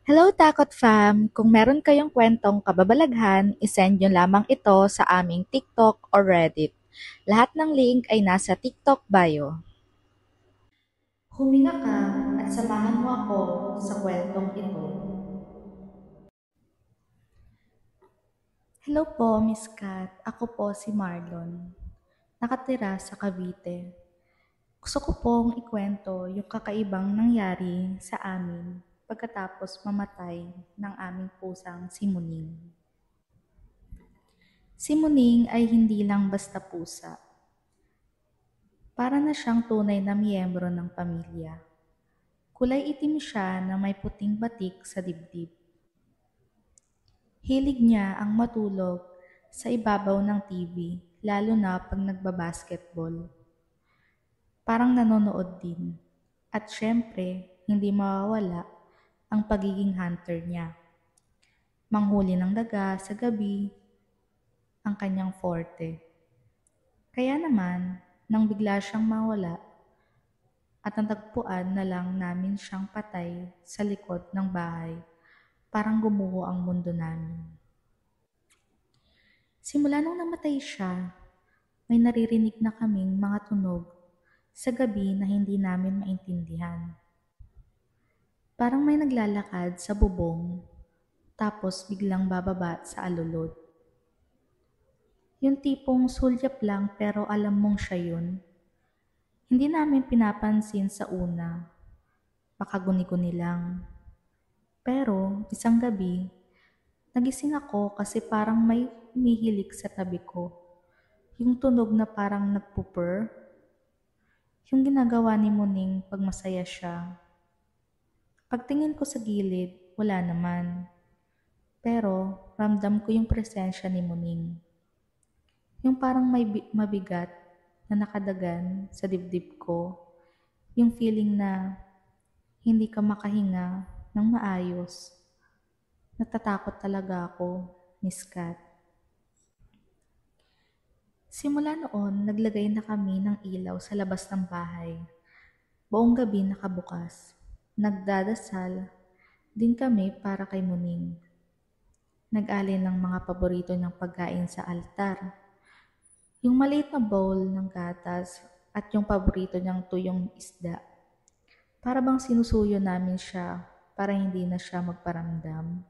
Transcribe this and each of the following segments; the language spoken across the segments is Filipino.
Hello, Takot Fam! Kung meron kayong kwentong kababalaghan, isend nyo lamang ito sa aming TikTok or Reddit. Lahat ng link ay nasa TikTok bio. Huminga ka at samahan mo ako sa kwentong ito. Hello po, Miss Kat. Ako po si Marlon. Nakatira sa Cavite. Gusto ko pong ikwento yung kakaibang nangyari sa amin pagkatapos mamatay ng aming pusang si Muning. Si Muning ay hindi lang basta pusa. Para na siyang tunay na miyembro ng pamilya. Kulay itim siya na may puting batik sa dibdib. Hilig niya ang matulog sa ibabaw ng TV, lalo na pag nagbabasketball. Parang nanonood din. At syempre, hindi mawawala ang pagiging hunter niya. Manghuli ng daga sa gabi, ang kanyang forte. Kaya naman, nang bigla siyang mawala, at natagpuan na lang namin siyang patay sa likod ng bahay, parang gumuho ang mundo namin. Simula nung namatay siya, may naririnig na kaming mga tunog sa gabi na hindi namin maintindihan. Parang may naglalakad sa bubong, tapos biglang bababa sa alulod. Yung tipong sulyap lang pero alam mong siya yun. Hindi namin pinapansin sa una, baka guni-guni lang. Pero isang gabi, nagising ako kasi parang may humihilik sa tabi ko. Yung tunog na parang nagpupur. Yung ginagawa ni Muning pag masaya siya. Pagtingin ko sa gilid, wala naman. Pero ramdam ko yung presensya ni Muning. Yung parang may mabigat na nakadagan sa dibdib ko. Yung feeling na hindi ka makahinga ng maayos. Natatakot talaga ako, Miss Kat. Simula noon, naglagay na kami ng ilaw sa labas ng bahay. Buong gabi nakabukas. Nagdadasal din kami para kay Muning. Nag-alin ng mga paborito niyang pagkain sa altar. Yung maliit na bowl ng gatas at yung paborito niyang tuyong isda. Para bang sinusuyo namin siya para hindi na siya magparamdam.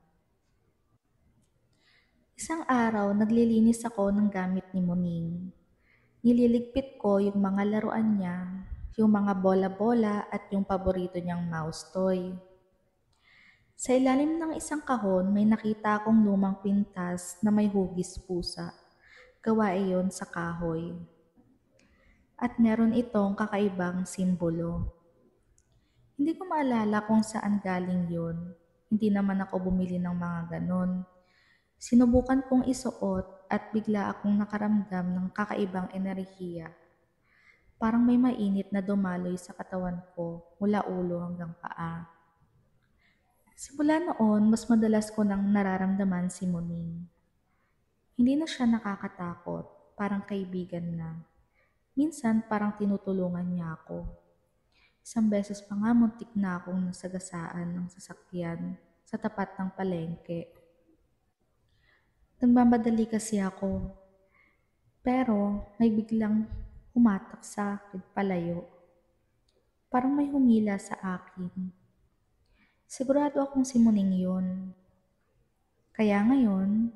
Isang araw, naglilinis ako ng gamit ni Muning. Nililigpit ko yung mga laruan niya, yung mga bola-bola at yung paborito niyang mouse toy. Sa ilalim ng isang kahon, may nakita akong lumang pintas na may hugis pusa. Gawa iyon sa kahoy. At meron itong kakaibang simbolo. Hindi ko maalala kung saan galing yun. Hindi naman ako bumili ng mga ganon. Sinubukan kong isuot at bigla akong nakaramdam ng kakaibang enerhiya. Parang may mainit na dumaloy sa katawan ko mula ulo hanggang paa. Simula noon, mas madalas ko nang nararamdaman si Muning. Hindi na siya nakakatakot, parang kaibigan na. Minsan parang tinutulungan niya ako. Isang beses pa nga muntik na akong nasagasaan ng sasakyan sa tapat ng palengke. Nagmamadali kasi ako, pero may biglang humatak sa akin palayo. Parang may humila sa akin. Sigurado akong si Muning yun. Kaya ngayon,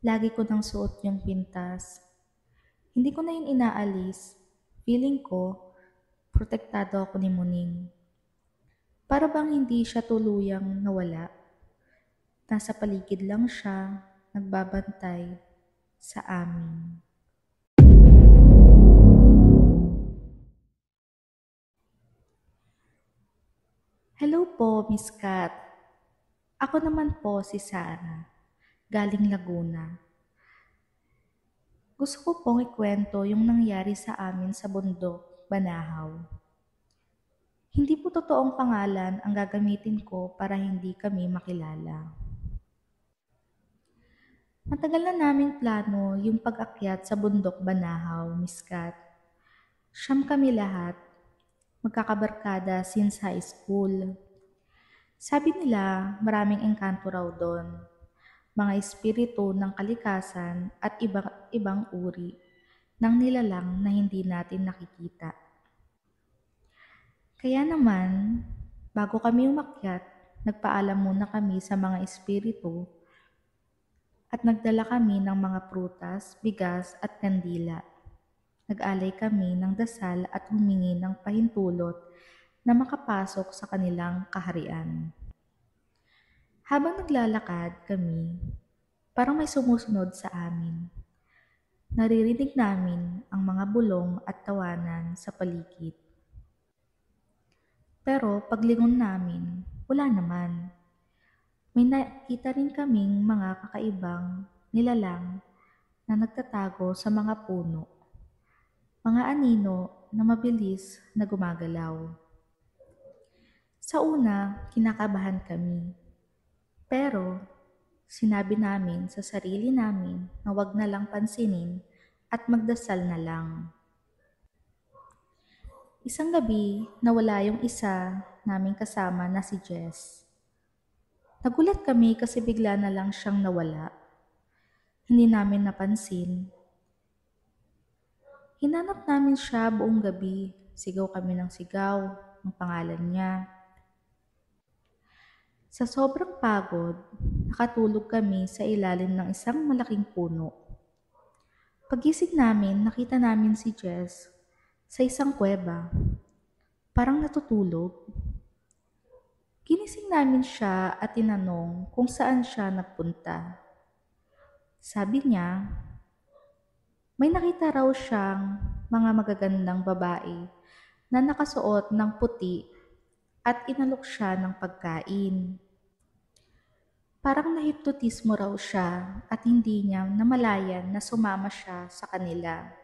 lagi ko nang suot yung pintas. Hindi ko na yun inaalis. Feeling ko, protektado ako ni Muning. Para bang hindi siya tuluyang nawala. Nasa paligid lang siya, nagbabantay sa amin. Hello po, Miss Kat. Ako naman po si Sarah, galing Laguna. Gusto ko pong ikwento yung nangyari sa amin sa bundok, Banahaw. Hindi po totoong pangalan ang gagamitin ko para hindi kami makilala. Matagal na naming plano yung pag-akyat sa bundok Banahaw, Miss Kat. Siyam kami lahat, magkakabarkada since high school. Sabi nila maraming engkanto raw doon, mga espiritu ng kalikasan at ibang uri ng nilalang na hindi natin nakikita. Kaya naman, bago kami umakyat, nagpaalam muna kami sa mga espiritu at nagdala kami ng mga prutas, bigas at kandila. Nag-alay kami ng dasal at humingi ng pahintulot na makapasok sa kanilang kaharian. Habang naglalakad kami, parang may sumusunod sa amin. Naririnig namin ang mga bulong at tawanan sa paligid. Pero paglingon namin, wala naman. May nakita rin kaming mga kakaibang nilalang na nagtatago sa mga puno. Mga anino na mabilis na gumagalaw. Sa una, kinakabahan kami. Pero sinabi namin sa sarili namin na wag na lang pansinin at magdasal na lang. Isang gabi, nawala yung isa naming kasama na si Jess. Nagulat kami kasi bigla na lang siyang nawala. Hindi namin napansin. Hinanap namin siya buong gabi. Sigaw kami ng sigaw ang pangalan niya. Sa sobrang pagod, nakatulog kami sa ilalim ng isang malaking puno. Pagising namin, nakita namin si Jess sa isang kuweba. Parang natutulog. Ginising namin siya at tinanong kung saan siya nagpunta. Sabi niya, may nakita raw siyang mga magagandang babae na nakasuot ng puti at inalok siya ng pagkain. Parang nahipnotismo raw siya at hindi niya namalayan na sumama siya sa kanila.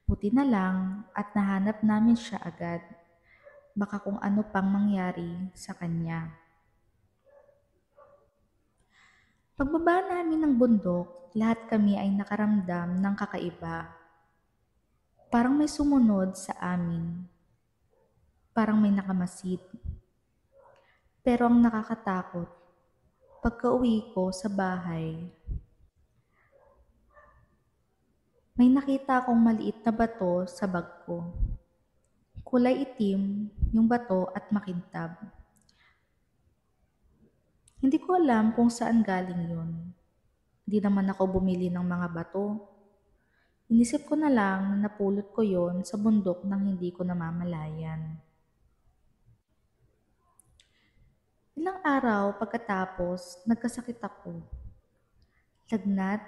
Buti na lang at nahanap namin siya agad. Baka kung ano pang mangyari sa kanya. Pagbaba namin ng bundok, lahat kami ay nakaramdam ng kakaiba. Parang may sumunod sa amin. Parang may nakamasid. Pero ang nakakatakot, pagka-uwi ko sa bahay, may nakita akong maliit na bato sa bag ko. Kulay itim yung bato at makintab. Hindi ko alam kung saan galing yun. Hindi naman ako bumili ng mga bato. Inisip ko na lang na napulot ko yon sa bundok nang hindi ko namamalayan. Ilang araw pagkatapos, nagkasakit ako. Lagnat,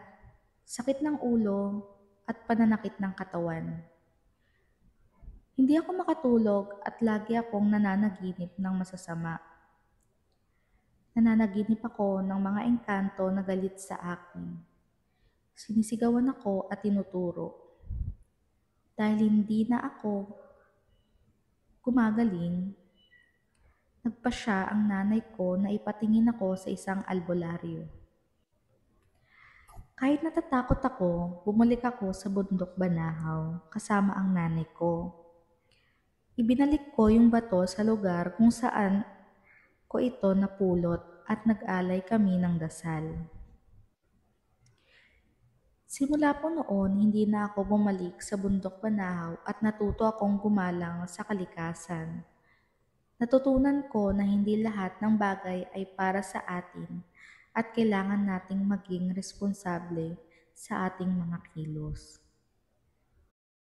sakit ng ulo, at pananakit ng katawan. Hindi ako makatulog at lagi akong nananaginip ng masasama. Nananaginip ako ng mga engkanto na galit sa akin. Sinisigawan ako at tinuturo. Dahil hindi na ako gumagaling, nagpasya ang nanay ko na ipatingin ako sa isang albularyo. Kahit natatakot ako, bumalik ako sa bundok Banahaw kasama ang nanay ko. Ibinalik ko yung bato sa lugar kung saan ko ito napulot at nag-alay kami ng dasal. Simula po noon, hindi na ako bumalik sa bundok Banahaw at natuto akong gumalang sa kalikasan. Natutunan ko na hindi lahat ng bagay ay para sa atin at kailangan nating maging responsable sa ating mga kilos.